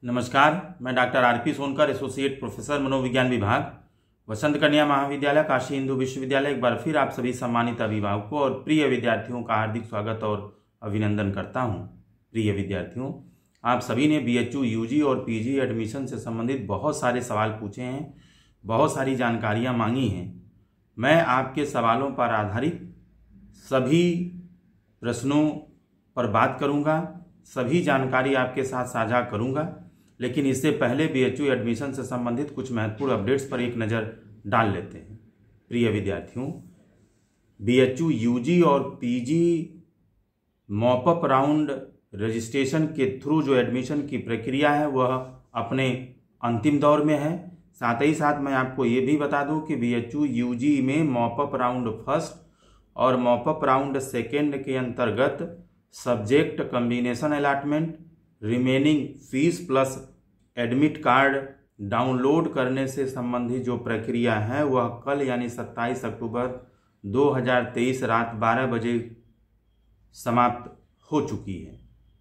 नमस्कार, मैं doctor RP Sonkar, associate professor मनोविज्ञान विभाग, वसंत कन्या महाविद्यालय, काशी हिंदू विश्वविद्यालय। एक बार फिर आप सभी सम्मानित अभिभावकों और प्रिय विद्यार्थियों का हार्दिक स्वागत और अभिनंदन करता हूं। प्रिय विद्यार्थियों, आप सभी ने बीएचयू यूजी और पीजी एडमिशन से संबंधित बहुत सारे सवाल पूछे हैं, बहुत सारी जानकारियाँ मांगी हैं। मैं आपके सवालों पर आधारित सभी प्रश्नों पर बात करूँगा, सभी जानकारी आपके साथ साझा करूँगा। लेकिन इससे पहले बीएचयू एडमिशन से संबंधित कुछ महत्वपूर्ण अपडेट्स पर एक नज़र डाल लेते हैं। प्रिय विद्यार्थियों, बीएचयू यूजी और पीजी मॉपअप राउंड रजिस्ट्रेशन के थ्रू जो एडमिशन की प्रक्रिया है वह अपने अंतिम दौर में है। साथ ही साथ मैं आपको ये भी बता दूं कि बीएचयू यूजी में मॉपअप राउंड फर्स्ट और मॉपअप राउंड सेकेंड के अंतर्गत subject combination allotment, remaining fees plus admit card download करने से संबंधित जो प्रक्रिया है वह कल यानी 27 अक्टूबर 2023 रात 12 बजे समाप्त हो चुकी है।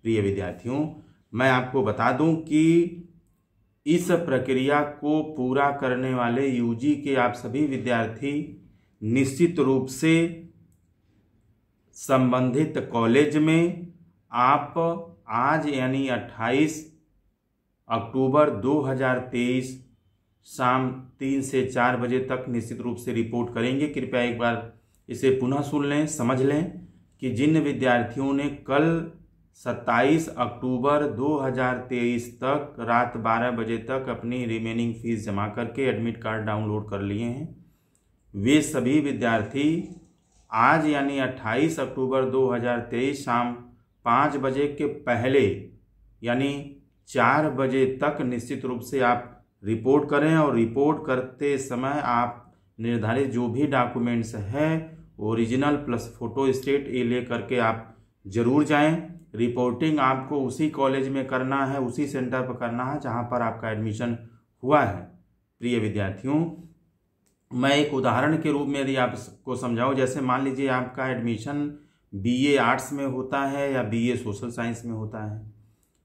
प्रिय विद्यार्थियों, मैं आपको बता दूं कि इस प्रक्रिया को पूरा करने वाले यूजी के आप सभी विद्यार्थी निश्चित रूप से संबंधित कॉलेज में आप आज यानी 28 अक्टूबर 2023 शाम 3 से 4 बजे तक निश्चित रूप से रिपोर्ट करेंगे। कृपया एक बार इसे पुनः सुन लें, समझ लें कि जिन विद्यार्थियों ने कल 27 अक्टूबर 2023 तक रात 12 बजे तक अपनी रिमेनिंग फीस जमा करके एडमिट कार्ड डाउनलोड कर लिए हैं, वे सभी विद्यार्थी आज यानी 28 अक्टूबर 2023 शाम 5 बजे के पहले यानी 4 बजे तक निश्चित रूप से आप रिपोर्ट करें। और रिपोर्ट करते समय आप निर्धारित जो भी डॉक्यूमेंट्स हैं ओरिजिनल प्लस फोटो स्टेट ये ले करके आप जरूर जाएं। रिपोर्टिंग आपको उसी कॉलेज में करना है, उसी सेंटर पर करना है जहां पर आपका एडमिशन हुआ है। प्रिय विद्यार्थियों, मैं एक उदाहरण के रूप में यदि आपको समझाऊं, जैसे मान लीजिए आपका एडमिशन बीए आर्ट्स में होता है या बीए सोशल साइंस में होता है।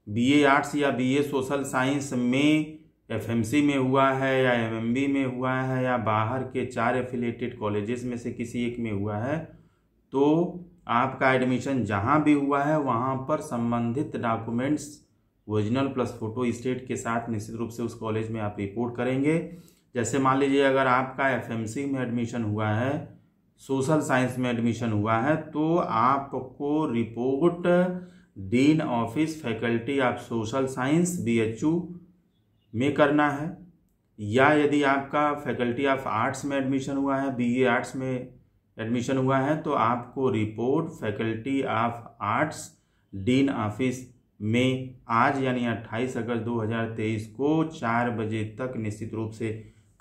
बीए आर्ट्स या बीए सोशल साइंस में एफएमसी में हुआ है या एमएमबी में हुआ है या बाहर के 4 एफिलिएटेड कॉलेजेस में से किसी एक में हुआ है, तो आपका एडमिशन जहां भी हुआ है वहां पर संबंधित documents original plus photo state के साथ निश्चित रूप से उस कॉलेज में आप रिपोर्ट करेंगे। जैसे मान लीजिए अगर आपका एफएमसी में एडमिशन हुआ है, सोशल साइंस में एडमिशन हुआ है, तो आपको report dean office faculty of social science BHU में करना है। या यदि आपका फैकल्टी ऑफ आर्ट्स में एडमिशन हुआ है, बीए आर्ट्स में एडमिशन हुआ है, तो आपको report faculty of arts dean office में आज यानी 28 अगस्त 2023 को 4 बजे तक निश्चित रूप से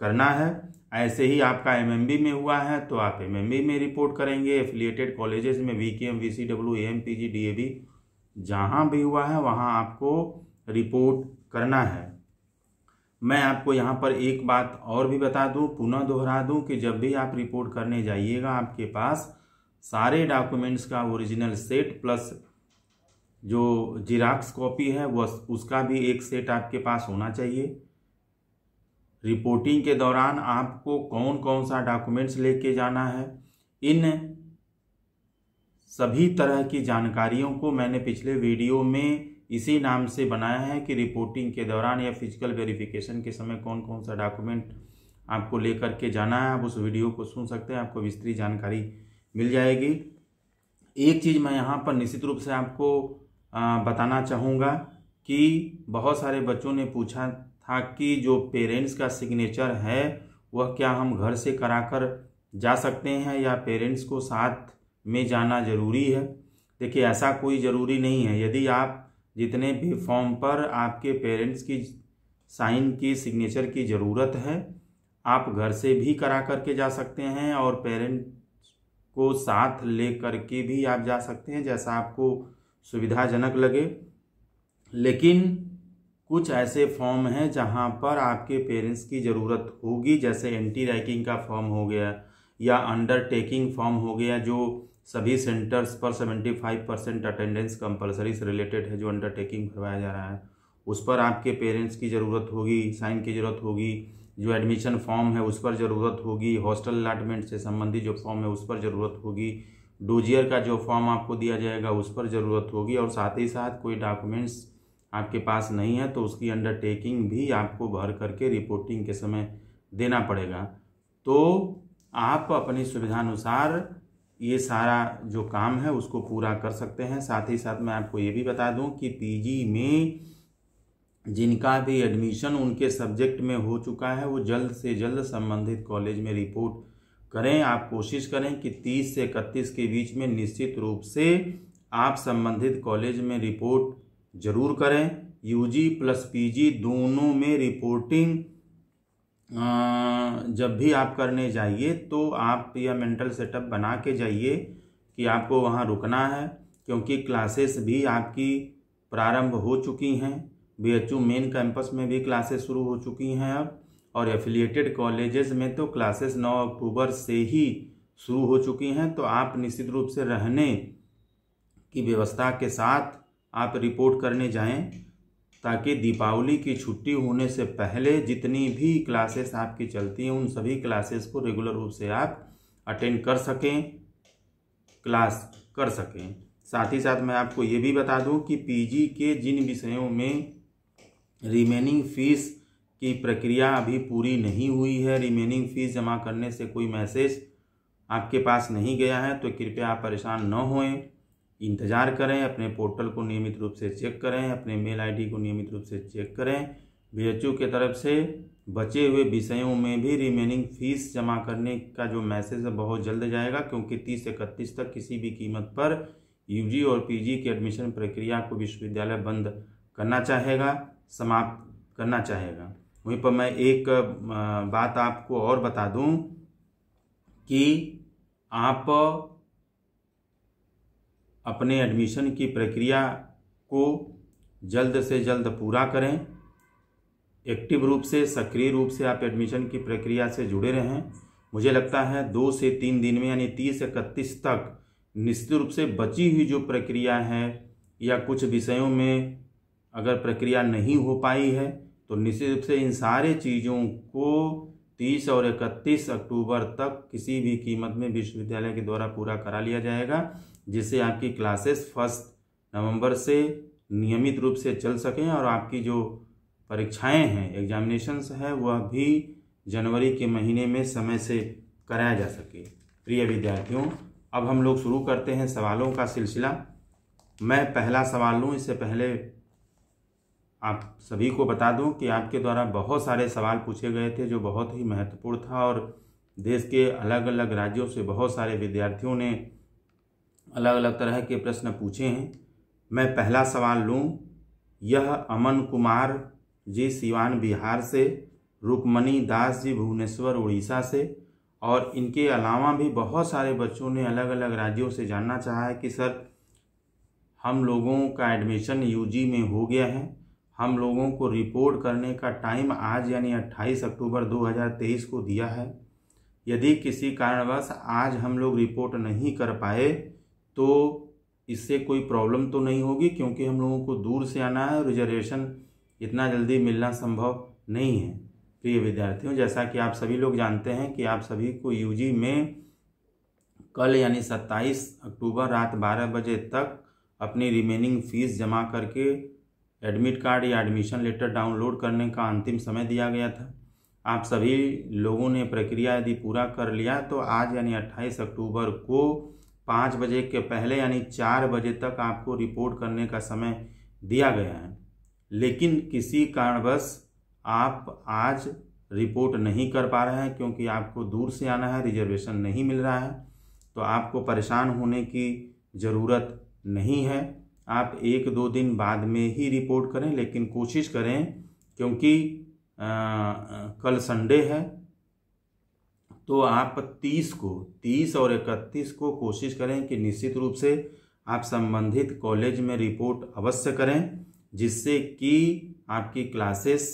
करना है। ऐसे ही आपका एमएमबी में हुआ है तो आप एमएमबी में रिपोर्ट करेंगे। एफिलिएटेड कॉलेजेस में वीकेएम, वीसीडब्ल्यू, एएमपीजी, डीएवी जहां भी हुआ है वहां आपको रिपोर्ट करना है। मैं आपको यहां पर एक बात और भी बता दूं, पुनः दोहरा दूं कि जब भी आप रिपोर्ट करने जाइएगा आपके पास सारे डॉक्यूमेंट्स का ओरिजिनल सेट प्लस जो जिराक्स कॉपी है वह उसका भी एक सेट आपके पास होना चाहिए। रिपोर्टिंग के दौरान आपको कौन कौन सा डॉक्यूमेंट्स लेके जाना है, इन सभी तरह की जानकारियों को मैंने पिछले वीडियो में इसी नाम से बनाया है कि रिपोर्टिंग के दौरान या फिजिकल वेरिफिकेशन के समय कौन कौन सा डॉक्यूमेंट आपको लेकर के जाना है। आप उस वीडियो को सुन सकते हैं, आपको विस्तृत जानकारी मिल जाएगी। एक चीज़ मैं यहाँ पर निश्चित रूप से आपको बताना चाहूँगा कि बहुत सारे बच्चों ने पूछा था कि जो पेरेंट्स का सिग्नेचर है वह क्या हम घर से कराकर जा सकते हैं या पेरेंट्स को साथ में जाना ज़रूरी है। देखिए, ऐसा कोई ज़रूरी नहीं है। यदि आप जितने भी फॉर्म पर आपके पेरेंट्स की साइन की सिग्नेचर की ज़रूरत है, आप घर से भी करा करके जा सकते हैं और पेरेंट को साथ ले करके भी आप जा सकते हैं, जैसा आपको सुविधाजनक लगे। लेकिन कुछ ऐसे फॉर्म हैं जहां पर आपके पेरेंट्स की ज़रूरत होगी, जैसे एंटी रैगिंग का फॉर्म हो गया या अंडरटेकिंग फॉर्म हो गया, जो सभी सेंटर्स पर 75% अटेंडेंस कंपलसरी से रिलेटेड है, जो अंडरटेकिंग करवाया जा रहा है उस पर आपके पेरेंट्स की ज़रूरत होगी, साइन की ज़रूरत होगी। जो एडमिशन फॉर्म है उस पर ज़रूरत होगी। हॉस्टल अलॉटमेंट से संबंधित जो फॉर्म है उस पर ज़रूरत होगी। डोजियर का जो फॉर्म आपको दिया जाएगा उस पर ज़रूरत होगी। और साथ ही साथ कोई डॉक्यूमेंट्स आपके पास नहीं है तो उसकी अंडरटेकिंग भी आपको भर करके रिपोर्टिंग के समय देना पड़ेगा। तो आप अपनी सुविधानुसार ये सारा जो काम है उसको पूरा कर सकते हैं। साथ ही साथ मैं आपको ये भी बता दूं कि पीजी में जिनका भी एडमिशन उनके सब्जेक्ट में हो चुका है वो जल्द से जल्द संबंधित कॉलेज में रिपोर्ट करें। आप कोशिश करें कि 30 से 31 के बीच में निश्चित रूप से आप संबंधित कॉलेज में रिपोर्ट जरूर करें। यूजी प्लस पीजी दोनों में रिपोर्टिंग जब भी आप करने जाइए तो आप यह मेंटल सेटअप बना के जाइए कि आपको वहाँ रुकना है, क्योंकि क्लासेस भी आपकी प्रारंभ हो चुकी हैं। बीएचयू मेन कैंपस में भी क्लासेस शुरू हो चुकी हैं अब, और एफिलिएटेड कॉलेजेस में तो क्लासेस 9 अक्टूबर से ही शुरू हो चुकी हैं। तो आप निश्चित रूप से रहने की व्यवस्था के साथ आप रिपोर्ट करने जाएं, ताकि दीपावली की छुट्टी होने से पहले जितनी भी क्लासेस आपकी चलती हैं उन सभी क्लासेस को रेगुलर रूप से आप अटेंड कर सकें, क्लास कर सकें। साथ ही साथ मैं आपको ये भी बता दूं कि पीजी के जिन विषयों में रिमेनिंग फीस की प्रक्रिया अभी पूरी नहीं हुई है, रिमेनिंग फीस जमा करने से कोई मैसेज आपके पास नहीं गया है, तो कृपया आप परेशान न होएं, इंतज़ार करें। अपने पोर्टल को नियमित रूप से चेक करें, अपने मेल आईडी को नियमित रूप से चेक करें। बीएचयू के तरफ से बचे हुए विषयों में भी रिमेनिंग फीस जमा करने का जो मैसेज है बहुत जल्द जाएगा, क्योंकि 30 से 31 तक किसी भी कीमत पर यूजी और पीजी की एडमिशन प्रक्रिया को विश्वविद्यालय बंद करना चाहेगा, समाप्त करना चाहेगा। वहीं पर मैं एक बात आपको और बता दूं कि आप अपने एडमिशन की प्रक्रिया को जल्द से जल्द पूरा करें। एक्टिव रूप से, सक्रिय रूप से आप एडमिशन की प्रक्रिया से जुड़े रहें। मुझे लगता है 2 से 3 दिन में यानी 30 से 31 तक निश्चित रूप से बची हुई जो प्रक्रिया है या कुछ विषयों में अगर प्रक्रिया नहीं हो पाई है तो निश्चित रूप से इन सारे चीज़ों को 30 और 31 अक्टूबर तक किसी भी कीमत में विश्वविद्यालय के द्वारा पूरा करा लिया जाएगा, जिससे आपकी क्लासेस 1 नवंबर से नियमित रूप से चल सकें और आपकी जो परीक्षाएं हैं, एग्जामिनेशंस है, वह भी जनवरी के महीने में समय से कराया जा सके। प्रिय विद्यार्थियों, अब हम लोग शुरू करते हैं सवालों का सिलसिला। मैं पहला सवाल लूँ इससे पहले आप सभी को बता दूं कि आपके द्वारा बहुत सारे सवाल पूछे गए थे जो बहुत ही महत्वपूर्ण था, और देश के अलग अलग राज्यों से बहुत सारे विद्यार्थियों ने अलग अलग तरह के प्रश्न पूछे हैं। मैं पहला सवाल लूं, यह अमन कुमार जी सिवान बिहार से, रुक्मणी दास जी भुवनेश्वर उड़ीसा से, और इनके अलावा भी बहुत सारे बच्चों ने अलग अलग राज्यों से जानना चाहा है कि सर हम लोगों का एडमिशन यूजी में हो गया है, हम लोगों को रिपोर्ट करने का टाइम आज यानी 28 अक्टूबर 2023 को दिया है। यदि किसी कारणवश आज हम लोग रिपोर्ट नहीं कर पाए तो इससे कोई प्रॉब्लम तो नहीं होगी, क्योंकि हम लोगों को दूर से आना है, रिजर्वेशन इतना जल्दी मिलना संभव नहीं है। प्रिय विद्यार्थियों, जैसा कि आप सभी लोग जानते हैं कि आप सभी को यूजी में कल यानी 27 अक्टूबर रात 12 बजे तक अपनी रिमेनिंग फीस जमा करके एडमिट कार्ड या एडमिशन लेटर डाउनलोड करने का अंतिम समय दिया गया था। आप सभी लोगों ने प्रक्रिया यदि पूरा कर लिया तो आज यानी 28 अक्टूबर को 5 बजे के पहले यानी 4 बजे तक आपको रिपोर्ट करने का समय दिया गया है। लेकिन किसी कारणवश आप आज रिपोर्ट नहीं कर पा रहे हैं क्योंकि आपको दूर से आना है, रिजर्वेशन नहीं मिल रहा है, तो आपको परेशान होने की ज़रूरत नहीं है। आप 1-2 दिन बाद में ही रिपोर्ट करें, लेकिन कोशिश करें, क्योंकि कल संडे है, तो आप 30 और 31 को कोशिश करें कि निश्चित रूप से आप संबंधित कॉलेज में रिपोर्ट अवश्य करें, जिससे कि आपकी क्लासेस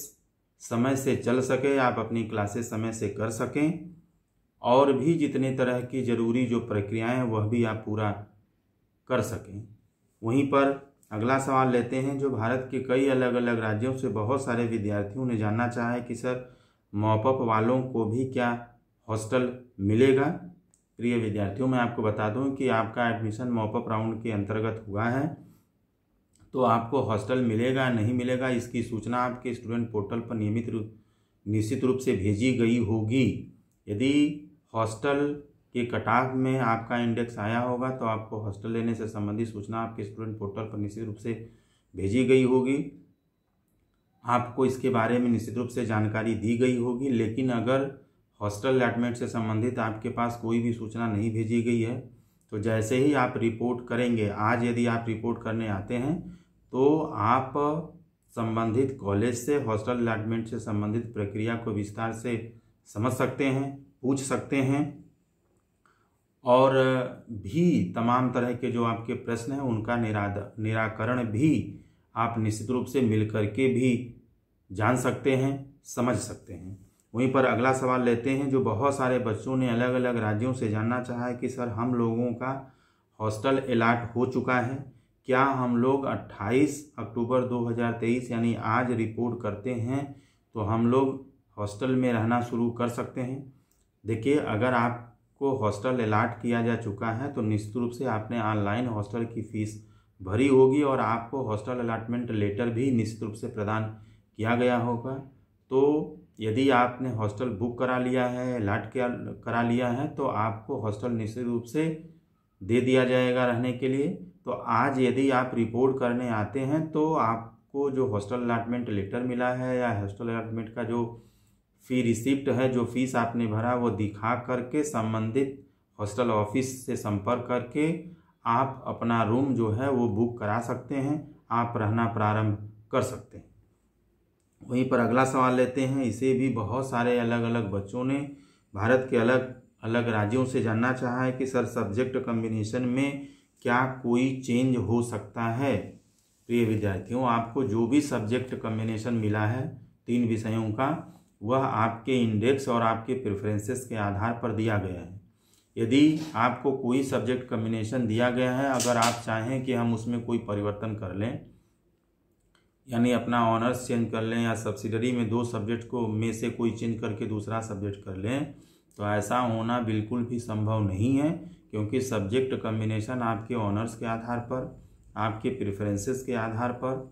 समय से चल सके, आप अपनी क्लासेस समय से कर सकें, और भी जितने तरह की ज़रूरी जो प्रक्रियाएं हैं वह भी आप पूरा कर सकें। वहीं पर अगला सवाल लेते हैं, जो भारत के कई अलग अलग राज्यों से बहुत सारे विद्यार्थियों ने जानना चाहा है कि सर मॉपअप वालों को भी क्या हॉस्टल मिलेगा। प्रिय विद्यार्थियों, मैं आपको बता दूं कि आपका एडमिशन मॉपअप राउंड के अंतर्गत हुआ है, तो आपको हॉस्टल मिलेगा नहीं मिलेगा इसकी सूचना आपके स्टूडेंट पोर्टल पर निश्चित रूप से भेजी गई होगी। यदि हॉस्टल के कटाव में आपका इंडेक्स आया होगा तो आपको हॉस्टल लेने से संबंधित सूचना आपके स्टूडेंट पोर्टल पर निश्चित रूप से भेजी गई होगी, आपको इसके बारे में निश्चित रूप से जानकारी दी गई होगी। लेकिन अगर हॉस्टल अलॉटमेंट से संबंधित आपके पास कोई भी सूचना नहीं भेजी गई है तो जैसे ही आप रिपोर्ट करेंगे, आज यदि आप रिपोर्ट करने आते हैं तो आप संबंधित कॉलेज से हॉस्टल अलॉटमेंट से संबंधित प्रक्रिया को विस्तार से समझ सकते हैं, पूछ सकते हैं, और भी तमाम तरह के जो आपके प्रश्न हैं उनका निराकरण भी आप निश्चित रूप से मिल करके भी जान सकते हैं, समझ सकते हैं। वहीं पर अगला सवाल लेते हैं, जो बहुत सारे बच्चों ने अलग अलग राज्यों से जानना चाहा है कि सर हम लोगों का हॉस्टल अलॉट हो चुका है, क्या हम लोग 28 अक्टूबर 2023 यानी आज रिपोर्ट करते हैं तो हम लोग हॉस्टल में रहना शुरू कर सकते हैं। देखिए, अगर आपको हॉस्टल अलॉट किया जा चुका है तो निश्चित रूप से आपने ऑनलाइन हॉस्टल की फ़ीस भरी होगी और आपको हॉस्टल अलॉटमेंट लेटर भी निश्चित रूप से प्रदान किया गया होगा। तो यदि आपने हॉस्टल बुक करा लिया है, अलॉट करा लिया है, तो आपको हॉस्टल निश्चित रूप से दे दिया जाएगा रहने के लिए। तो आज यदि आप रिपोर्ट करने आते हैं तो आपको जो हॉस्टल अलॉटमेंट लेटर मिला है या हॉस्टल अलॉटमेंट का जो फ़ी रिसिप्ट है, जो फीस आपने भरा, वो दिखा करके संबंधित हॉस्टल ऑफिस से संपर्क करके आप अपना रूम जो है वो बुक करा सकते हैं, आप रहना प्रारंभ कर सकते हैं। वहीं पर अगला सवाल लेते हैं, इसे भी बहुत सारे अलग अलग बच्चों ने भारत के अलग अलग राज्यों से जानना चाहा है कि सर सब्जेक्ट कम्बिनेशन में क्या कोई चेंज हो सकता है। प्रिय विद्यार्थियों, आपको जो भी सब्जेक्ट कम्बिनेशन मिला है 3 विषयों का, वह आपके इंडेक्स और आपके प्रेफरेंसेस के आधार पर दिया गया है। यदि आपको कोई सब्जेक्ट कम्बिनेशन दिया गया है, अगर आप चाहें कि हम उसमें कोई परिवर्तन कर लें, यानी अपना ऑनर्स चेंज कर लें या सब्सिडरी में 2 सब्जेक्ट को में से कोई चेंज करके दूसरा सब्जेक्ट कर लें, तो ऐसा होना बिल्कुल भी संभव नहीं है, क्योंकि सब्जेक्ट कम्बिनेशन आपके ऑनर्स के आधार पर, आपके प्रेफरेंसेस के आधार पर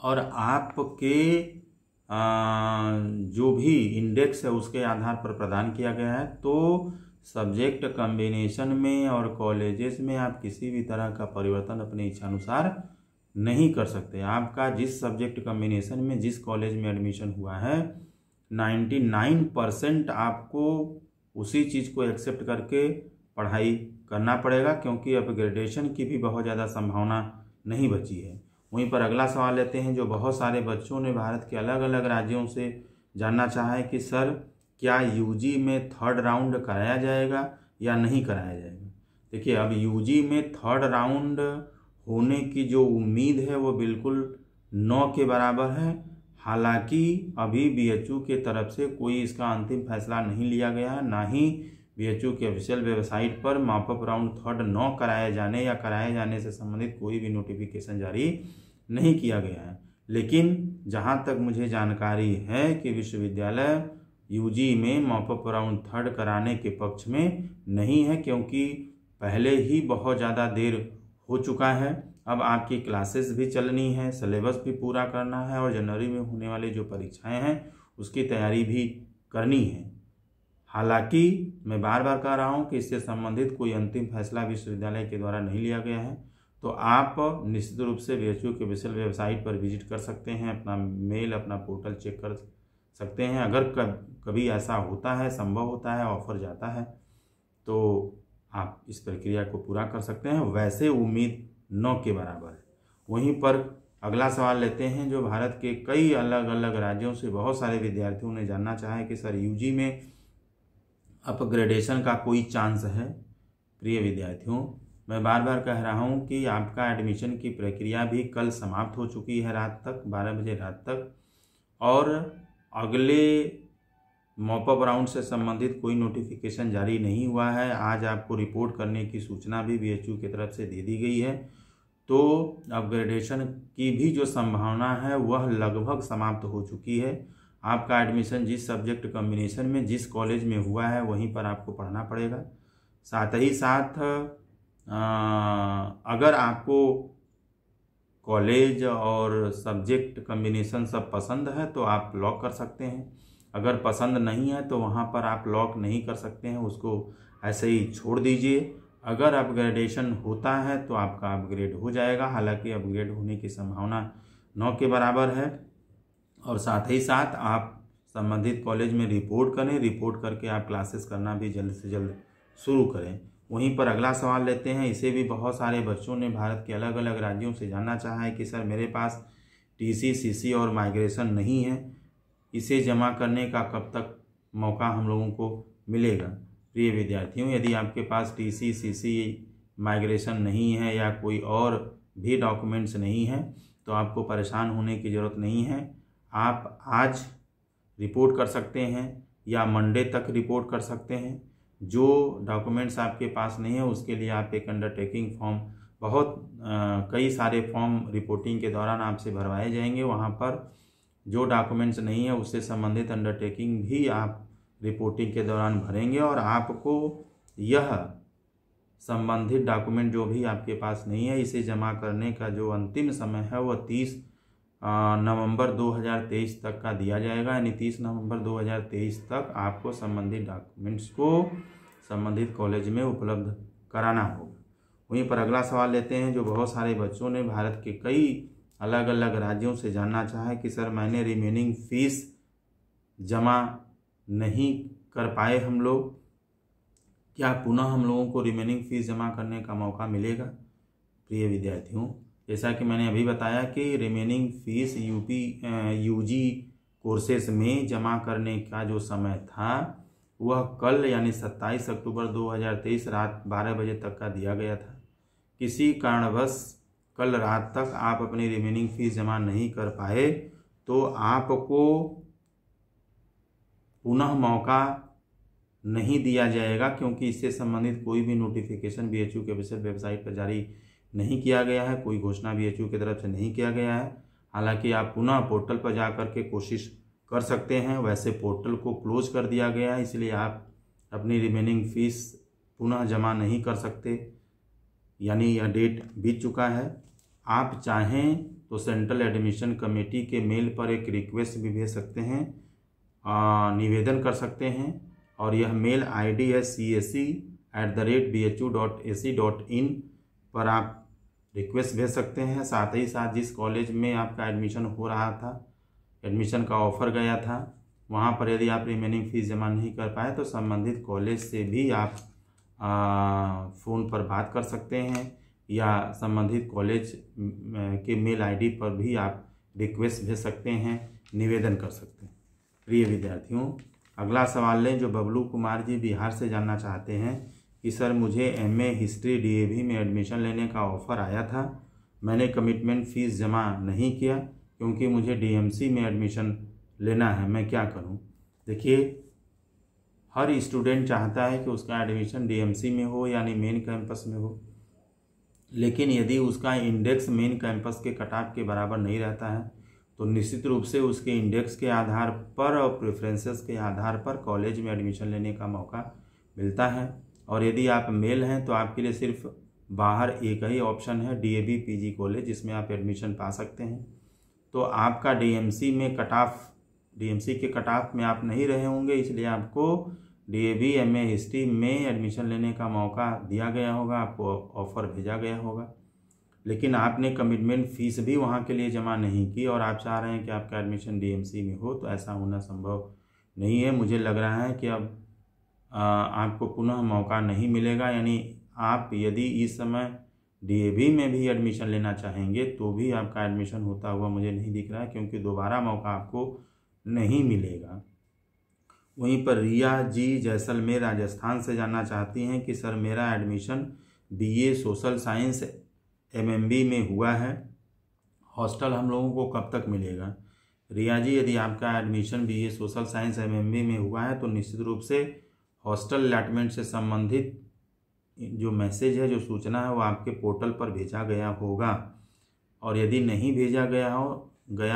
और आपके जो भी इंडेक्स है उसके आधार पर प्रदान किया गया है। तो सब्जेक्ट कम्बिनेशन में और कॉलेजेस में आप किसी भी तरह का परिवर्तन अपने इच्छानुसार नहीं कर सकते। आपका जिस सब्जेक्ट कम्बिनेशन में जिस कॉलेज में एडमिशन हुआ है, 99% आपको उसी चीज़ को एक्सेप्ट करके पढ़ाई करना पड़ेगा, क्योंकि अपग्रेडेशन की भी बहुत ज़्यादा संभावना नहीं बची है। वहीं पर अगला सवाल लेते हैं, जो बहुत सारे बच्चों ने भारत के अलग अलग राज्यों से जानना चाहा है कि सर क्या यूजी में 3rd राउंड कराया जाएगा या नहीं कराया जाएगा। देखिए, अब यूजी में 3rd राउंड होने की जो उम्मीद है वो बिल्कुल 9 के बराबर है। हालांकि अभी बीएचयू के तरफ से कोई इसका अंतिम फैसला नहीं लिया गया है, ना ही बीएचयू के ऑफिशियल वेबसाइट पर मॉपअप राउंड 3rd 9 कराए जाने या कराए जाने से संबंधित कोई भी नोटिफिकेशन जारी नहीं किया गया है। लेकिन जहां तक मुझे जानकारी है कि विश्वविद्यालय यूजी में मॉपअप राउंड 3rd कराने के पक्ष में नहीं है, क्योंकि पहले ही बहुत ज़्यादा देर हो चुका है। अब आपकी क्लासेस भी चलनी है, सिलेबस भी पूरा करना है और जनवरी में होने वाली जो परीक्षाएं हैं उसकी तैयारी भी करनी है। हालांकि मैं बार बार कह रहा हूं कि इससे संबंधित कोई अंतिम फैसला विश्वविद्यालय के द्वारा नहीं लिया गया है। तो आप निश्चित रूप से बीएचयू के ऑफिशियल वेबसाइट पर विजिट कर सकते हैं, अपना मेल, अपना पोर्टल चेक कर सकते हैं। अगर कभी ऐसा होता है, संभव होता है, ऑफर जाता है, तो आप इस प्रक्रिया को पूरा कर सकते हैं। वैसे उम्मीद 9 के बराबर है। वहीं पर अगला सवाल लेते हैं, जो भारत के कई अलग अलग राज्यों से बहुत सारे विद्यार्थियों ने जानना चाहा है कि सर यूजी में अपग्रेडेशन का कोई चांस है। प्रिय विद्यार्थियों, मैं बार बार कह रहा हूं कि आपका एडमिशन की प्रक्रिया भी कल समाप्त हो चुकी है, रात तक 12 बजे रात तक, और अगले मॉपअप राउंड से संबंधित कोई नोटिफिकेशन जारी नहीं हुआ है। आज आपको रिपोर्ट करने की सूचना भी बीएचयू की तरफ से दे दी गई है। तो अपग्रेडेशन की भी जो संभावना है वह लगभग समाप्त हो चुकी है। आपका एडमिशन जिस सब्जेक्ट कॉम्बिनेशन में जिस कॉलेज में हुआ है वहीं पर आपको पढ़ना पड़ेगा। साथ ही साथ अगर आपको कॉलेज और सब्जेक्ट कॉम्बिनेशन सब पसंद है तो आप लॉक कर सकते हैं। अगर पसंद नहीं है तो वहाँ पर आप लॉक नहीं कर सकते हैं, उसको ऐसे ही छोड़ दीजिए। अगर अपग्रेडेशन होता है तो आपका अपग्रेड हो जाएगा, हालांकि अपग्रेड होने की संभावना 9 के बराबर है। और साथ ही साथ आप संबंधित कॉलेज में रिपोर्ट करें, रिपोर्ट करके आप क्लासेस करना भी जल्द से जल्द शुरू करें। वहीं पर अगला सवाल लेते हैं। इसे भी बहुत सारे बच्चों ने भारत के अलग अलग राज्यों से जानना चाहा है कि सर मेरे पास टीसी, सीसी और माइग्रेशन नहीं है, इसे जमा करने का कब तक मौका हम लोगों को मिलेगा। प्रिय विद्यार्थियों, यदि आपके पास टीसी, सीसी, माइग्रेशन नहीं है या कोई और भी डॉक्यूमेंट्स नहीं है तो आपको परेशान होने की ज़रूरत नहीं है। आप आज रिपोर्ट कर सकते हैं या मंडे तक रिपोर्ट कर सकते हैं। जो डॉक्यूमेंट्स आपके पास नहीं है उसके लिए आप एक अंडरटेकिंग फॉर्म, कई सारे फॉर्म रिपोर्टिंग के दौरान आपसे भरवाए जाएंगे। वहाँ पर जो डॉक्यूमेंट्स नहीं है उससे संबंधित अंडरटेकिंग भी आप रिपोर्टिंग के दौरान भरेंगे और आपको यह संबंधित डॉक्यूमेंट जो भी आपके पास नहीं है इसे जमा करने का जो अंतिम समय है वह 30 नवंबर 2023 तक का दिया जाएगा। यानी 30 नवंबर 2023 तक आपको संबंधित डॉक्यूमेंट्स को संबंधित कॉलेज में उपलब्ध कराना होगा। वहीं पर अगला सवाल लेते हैं जो बहुत सारे बच्चों ने भारत के कई अलग अलग राज्यों से जानना चाहा है कि सर मैंने रिमेनिंग फीस जमा नहीं कर पाए हम लोग, क्या पुनः हम लोगों को रिमेनिंग फीस जमा करने का मौका मिलेगा। प्रिय विद्यार्थियों, जैसा कि मैंने अभी बताया कि रिमेनिंग फीस यूजी कोर्सेस में जमा करने का जो समय था वह कल यानी 27 अक्टूबर 2023 रात 12 बजे तक का दिया गया था। किसी कारणवश कल रात तक आप अपनी रिमेनिंग फीस जमा नहीं कर पाए तो आपको पुनः मौका नहीं दिया जाएगा, क्योंकि इससे संबंधित कोई भी नोटिफिकेशन बीएचयू के ऑफिशियल वेबसाइट पर जारी नहीं किया गया है, कोई घोषणा बीएचयू की तरफ से नहीं किया गया है। हालांकि आप पुनः पोर्टल पर जा कर के कोशिश कर सकते हैं। वैसे पोर्टल को क्लोज कर दिया गया है, इसलिए आप अपनी रिमेनिंग फीस पुनः जमा नहीं कर सकते, यानी यह डेट बीत चुका है। आप चाहें तो सेंट्रल एडमिशन कमेटी के मेल पर एक रिक्वेस्ट भी भेज सकते हैं, निवेदन कर सकते हैं, और यह मेल आईडी है cac@bhu.ac.in पर आप रिक्वेस्ट भेज सकते हैं। साथ ही साथ जिस कॉलेज में आपका एडमिशन हो रहा था, एडमिशन का ऑफ़र गया था, वहाँ पर यदि आप रिमेनिंग फीस जमा नहीं कर पाए तो संबंधित कॉलेज से भी आप फ़ोन पर बात कर सकते हैं या संबंधित कॉलेज के मेल आईडी पर भी आप रिक्वेस्ट भेज सकते हैं, निवेदन कर सकते हैं। प्रिय विद्यार्थियों, अगला सवाल लें जो बबलू कुमार जी बिहार से जानना चाहते हैं कि सर मुझे एमए हिस्ट्री डीएवी में एडमिशन लेने का ऑफ़र आया था, मैंने कमिटमेंट फ़ीस जमा नहीं किया क्योंकि मुझे डीएमसी में एडमिशन लेना है, मैं क्या करूं। देखिए, हर स्टूडेंट चाहता है कि उसका एडमिशन डीएमसी में हो यानी मेन कैंपस में हो, लेकिन यदि उसका इंडेक्स मेन कैंपस के कट ऑफ के बराबर नहीं रहता है तो निश्चित रूप से उसके इंडेक्स के आधार पर और प्रेफरेंसेस के आधार पर कॉलेज में एडमिशन लेने का मौका मिलता है। और यदि आप मेल हैं तो आपके लिए सिर्फ बाहर एक ही ऑप्शन है, डीएवी पीजी कॉलेज, जिसमें आप एडमिशन पा सकते हैं। तो आपका डीएमसी के कट ऑफ में आप नहीं रहे होंगे, इसलिए आपको डीएवी एमए हिस्ट्री में एडमिशन लेने का मौका दिया गया होगा, आपको ऑफ़र भेजा गया होगा, लेकिन आपने कमिटमेंट फ़ीस भी वहाँ के लिए जमा नहीं की और आप चाह रहे हैं कि आपका एडमिशन डीएमसी में हो, तो ऐसा होना संभव नहीं है। मुझे लग रहा है कि अब आपको पुनः मौका नहीं मिलेगा, यानी आप यदि इस समय डीएवी में भी एडमिशन लेना चाहेंगे तो भी आपका एडमिशन होता हुआ मुझे नहीं दिख रहा है, क्योंकि दोबारा मौका आपको नहीं मिलेगा। वहीं पर रिया जी जैसलमेर राजस्थान से जानना चाहती हैं कि सर मेरा admission BA social science MMB में हुआ है, हॉस्टल हम लोगों को कब तक मिलेगा। रिया जी, यदि आपका admission BA social science MMB में हुआ है तो निश्चित रूप से हॉस्टल अलॉटमेंट से संबंधित जो मैसेज है, जो सूचना है, वो आपके पोर्टल पर भेजा गया होगा। और यदि नहीं भेजा गया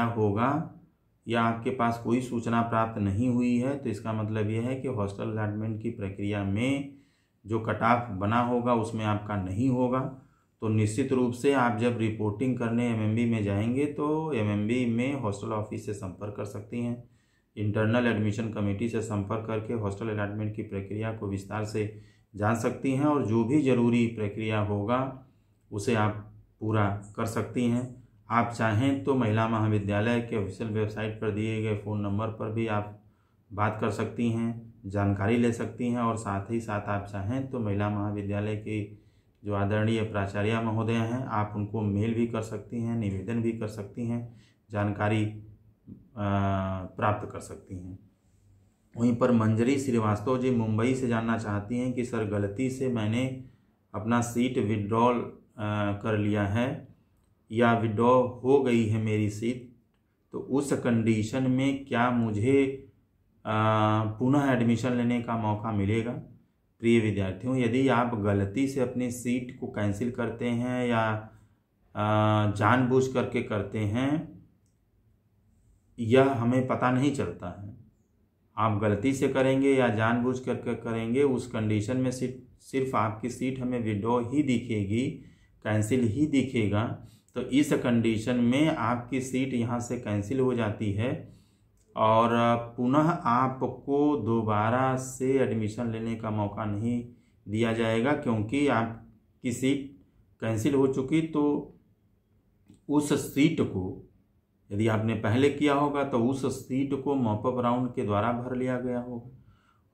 होगा या आपके पास कोई सूचना प्राप्त नहीं हुई है, तो इसका मतलब यह है कि हॉस्टल अलॉटमेंट की प्रक्रिया में जो कट ऑफ बना होगा उसमें आपका नहीं होगा। तो निश्चित रूप से आप जब रिपोर्टिंग करने एमएमबी में जाएंगे तो एमएमबी में हॉस्टल ऑफिस से संपर्क कर सकती हैं, इंटरनल एडमिशन कमेटी से संपर्क करके हॉस्टल अलॉटमेंट की प्रक्रिया को विस्तार से जान सकती हैं, और जो भी ज़रूरी प्रक्रिया होगा उसे आप पूरा कर सकती हैं। आप चाहें तो महिला महाविद्यालय के ऑफिशियल वेबसाइट पर दिए गए फ़ोन नंबर पर भी आप बात कर सकती हैं, जानकारी ले सकती हैं, और साथ ही साथ आप चाहें तो महिला महाविद्यालय के जो आदरणीय प्राचार्य महोदय हैं, आप उनको मेल भी कर सकती हैं, निवेदन भी कर सकती हैं, जानकारी प्राप्त कर सकती हैं। वहीं पर मंजरी श्रीवास्तव जी मुंबई से जानना चाहती हैं कि सर गलती से मैंने अपना सीट विड्रॉल कर लिया है या विड्रॉ हो गई है मेरी सीट, तो उस कंडीशन में क्या मुझे पुनः एडमिशन लेने का मौका मिलेगा? प्रिय विद्यार्थियों, यदि आप गलती से अपनी सीट को कैंसिल करते हैं या जानबूझ करके करते हैं, यह हमें पता नहीं चलता है। आप गलती से करेंगे या जानबूझ करके करेंगे, उस कंडीशन में सिर्फ आपकी सीट हमें विड्रॉ ही दिखेगी, कैंसिल ही दिखेगा। तो इस कंडीशन में आपकी सीट यहाँ से कैंसिल हो जाती है और पुनः आपको दोबारा से एडमिशन लेने का मौका नहीं दिया जाएगा, क्योंकि आपकी सीट कैंसिल हो चुकी। तो उस सीट को यदि आपने पहले किया होगा तो उस सीट को मॉपअप राउंड के द्वारा भर लिया गया होगा,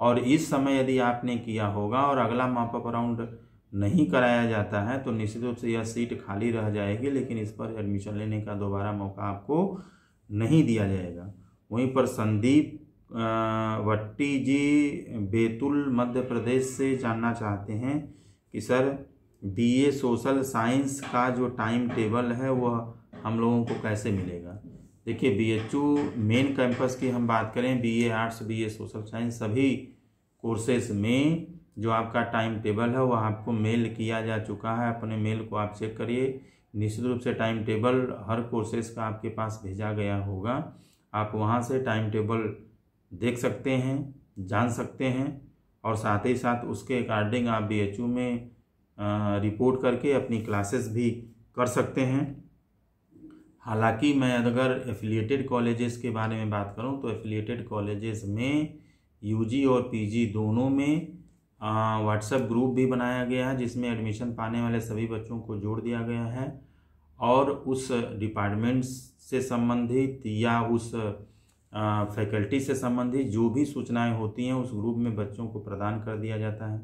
और इस समय यदि आपने किया होगा और अगला मॉपअप राउंड नहीं कराया जाता है तो निश्चित रूप से यह सीट खाली रह जाएगी, लेकिन इस पर एडमिशन लेने का दोबारा मौका आपको नहीं दिया जाएगा। वहीं पर संदीप वट्टी जी बैतूल मध्य प्रदेश से जानना चाहते हैं कि सर बीए सोशल साइंस का जो टाइम टेबल है वह हम लोगों को कैसे मिलेगा? देखिए, बीएचयू मेन कैंपस की हम बात करें, BA arts, BA social science, सभी कोर्सेज में जो आपका टाइम टेबल है वह आपको मेल किया जा चुका है। अपने मेल को आप चेक करिए, निश्चित रूप से टाइम टेबल हर कोर्सेज का आपके पास भेजा गया होगा। आप वहां से टाइम टेबल देख सकते हैं, जान सकते हैं, और साथ ही साथ उसके अकॉर्डिंग आप बीएचयू में रिपोर्ट करके अपनी क्लासेस भी कर सकते हैं। हालांकि मैं अगर एफिलिएटेड कॉलेजेस के बारे में बात करूं तो एफिलिएटेड कॉलेजेस में यूजी और पीजी दोनों में व्हाट्सएप ग्रुप भी बनाया गया है, जिसमें एडमिशन पाने वाले सभी बच्चों को जोड़ दिया गया है, और उस डिपार्टमेंट से संबंधित या उस फैकल्टी से संबंधित जो भी सूचनाएं होती हैं उस ग्रुप में बच्चों को प्रदान कर दिया जाता है।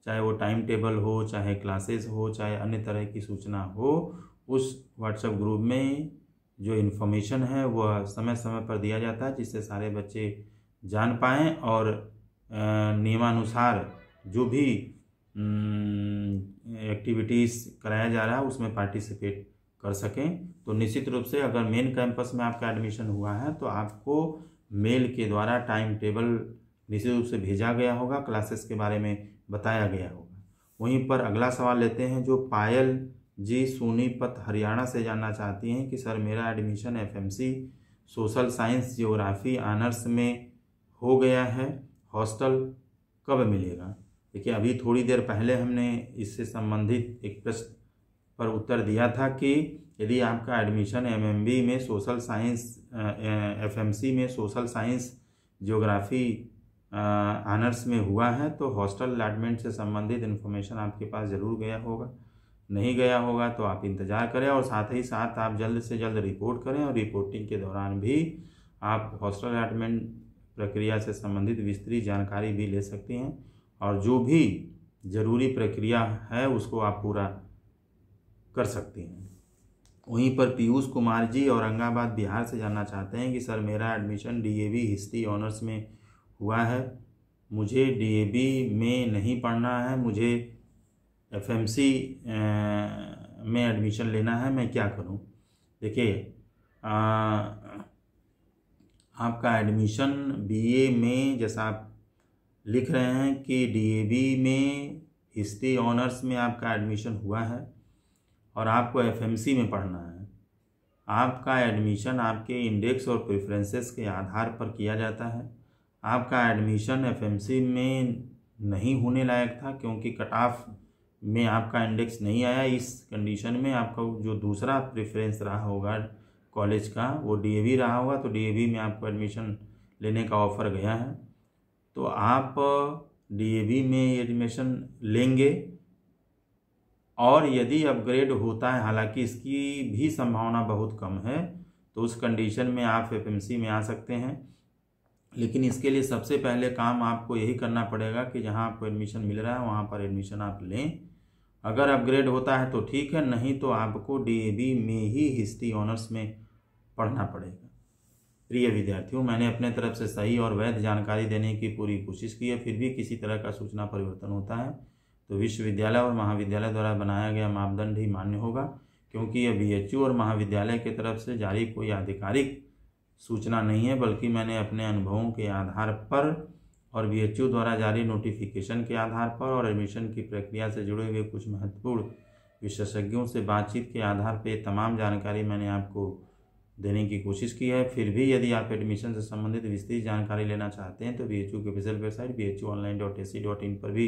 चाहे वो टाइम टेबल हो, चाहे क्लासेस हो, चाहे अन्य तरह की सूचना हो, उस व्हाट्सएप ग्रुप में जो इन्फॉर्मेशन है वह समय समय पर दिया जाता है, जिससे सारे बच्चे जान पाएँ और नियमानुसार जो भी एक्टिविटीज़ कराया जा रहा है उसमें पार्टिसिपेट कर सकें। तो निश्चित रूप से अगर मेन कैंपस में आपका एडमिशन हुआ है तो आपको मेल के द्वारा टाइम टेबल निश्चित रूप से भेजा गया होगा, क्लासेस के बारे में बताया गया होगा। वहीं पर अगला सवाल लेते हैं जो पायल जी सोनीपत हरियाणा से जानना चाहती हैं कि सर मेरा admission FMC social science geography honours में हो गया है, हॉस्टल कब मिलेगा? देखिए, अभी थोड़ी देर पहले हमने इससे संबंधित एक प्रश्न पर उत्तर दिया था कि यदि आपका एडमिशन एमएमबी में सोशल साइंस एफएमसी में सोशल साइंस ज्योग्राफी ऑनर्स में हुआ है तो हॉस्टल अलॉटमेंट से संबंधित इन्फॉर्मेशन आपके पास ज़रूर गया होगा। नहीं गया होगा तो आप इंतज़ार करें, और साथ ही साथ आप जल्द से जल्द रिपोर्ट करें, और रिपोर्टिंग के दौरान भी आप हॉस्टल अलॉटमेंट प्रक्रिया से संबंधित विस्तृत जानकारी भी ले सकती हैं, और जो भी ज़रूरी प्रक्रिया है उसको आप पूरा कर सकती हैं। वहीं पर पीयूष कुमार जी औरंगाबाद बिहार से जानना चाहते हैं कि सर मेरा एडमिशन डीएवी हिस्ट्री ऑनर्स में हुआ है, मुझे डीएवी में नहीं पढ़ना है, मुझे एफएमसी में एडमिशन लेना है, मैं क्या करूं? देखिए, आपका एडमिशन बीए में जैसा आप लिख रहे हैं कि डीएवी में हिस्ट्री ऑनर्स में आपका एडमिशन हुआ है और आपको एफएमसी में पढ़ना है, आपका एडमिशन आपके इंडेक्स और प्रेफरेंसेस के आधार पर किया जाता है। आपका एडमिशन एफएमसी में नहीं होने लायक था क्योंकि कट ऑफ में आपका इंडेक्स नहीं आया। इस कंडीशन में आपका जो दूसरा प्रेफरेंस रहा होगा कॉलेज का वो डीएवी रहा होगा, तो डीएवी में आपको एडमिशन लेने का ऑफ़र गया है, तो आप डीएवी में एडमिशन लेंगे। और यदि अपग्रेड होता है, हालांकि इसकी भी संभावना बहुत कम है, तो उस कंडीशन में आप एफएमसी में आ सकते हैं। लेकिन इसके लिए सबसे पहले काम आपको यही करना पड़ेगा कि जहां आपको एडमिशन मिल रहा है वहां पर एडमिशन आप लें। अगर अपग्रेड होता है तो ठीक है, नहीं तो आपको डीएवी में ही हिस्ट्री ऑनर्स में पढ़ना पड़ेगा। प्रिय विद्यार्थियों, मैंने अपने तरफ से सही और वैध जानकारी देने की पूरी कोशिश की है, फिर भी किसी तरह का सूचना परिवर्तन होता है तो विश्वविद्यालय और महाविद्यालय द्वारा बनाया गया मापदंड ही मान्य होगा, क्योंकि यह बीएचयू और महाविद्यालय की तरफ से जारी कोई आधिकारिक सूचना नहीं है, बल्कि मैंने अपने अनुभवों के आधार पर और बीएचयू द्वारा जारी नोटिफिकेशन के आधार पर और एडमिशन की प्रक्रिया से जुड़े हुए कुछ महत्वपूर्ण विशेषज्ञों से बातचीत के आधार पर तमाम जानकारी मैंने आपको देने की कोशिश की है। फिर भी यदि आप एडमिशन से संबंधित विस्तृत जानकारी लेना चाहते हैं तो बीएचयू की ऑफिशियल वेबसाइट bhuonline.ac.in पर भी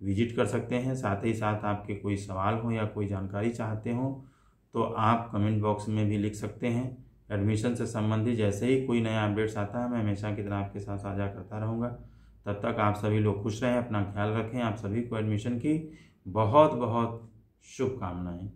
विजिट कर सकते हैं। साथ ही साथ आपके कोई सवाल हो या कोई जानकारी चाहते हो तो आप कमेंट बॉक्स में भी लिख सकते हैं। एडमिशन से संबंधित जैसे ही कोई नया अपडेट्स आता है मैं हमेशा की तरह आपके साथ साझा करता रहूँगा। तब तक आप सभी लोग खुश रहें, अपना ख्याल रखें। आप सभी को एडमिशन की बहुत बहुत शुभकामनाएँ।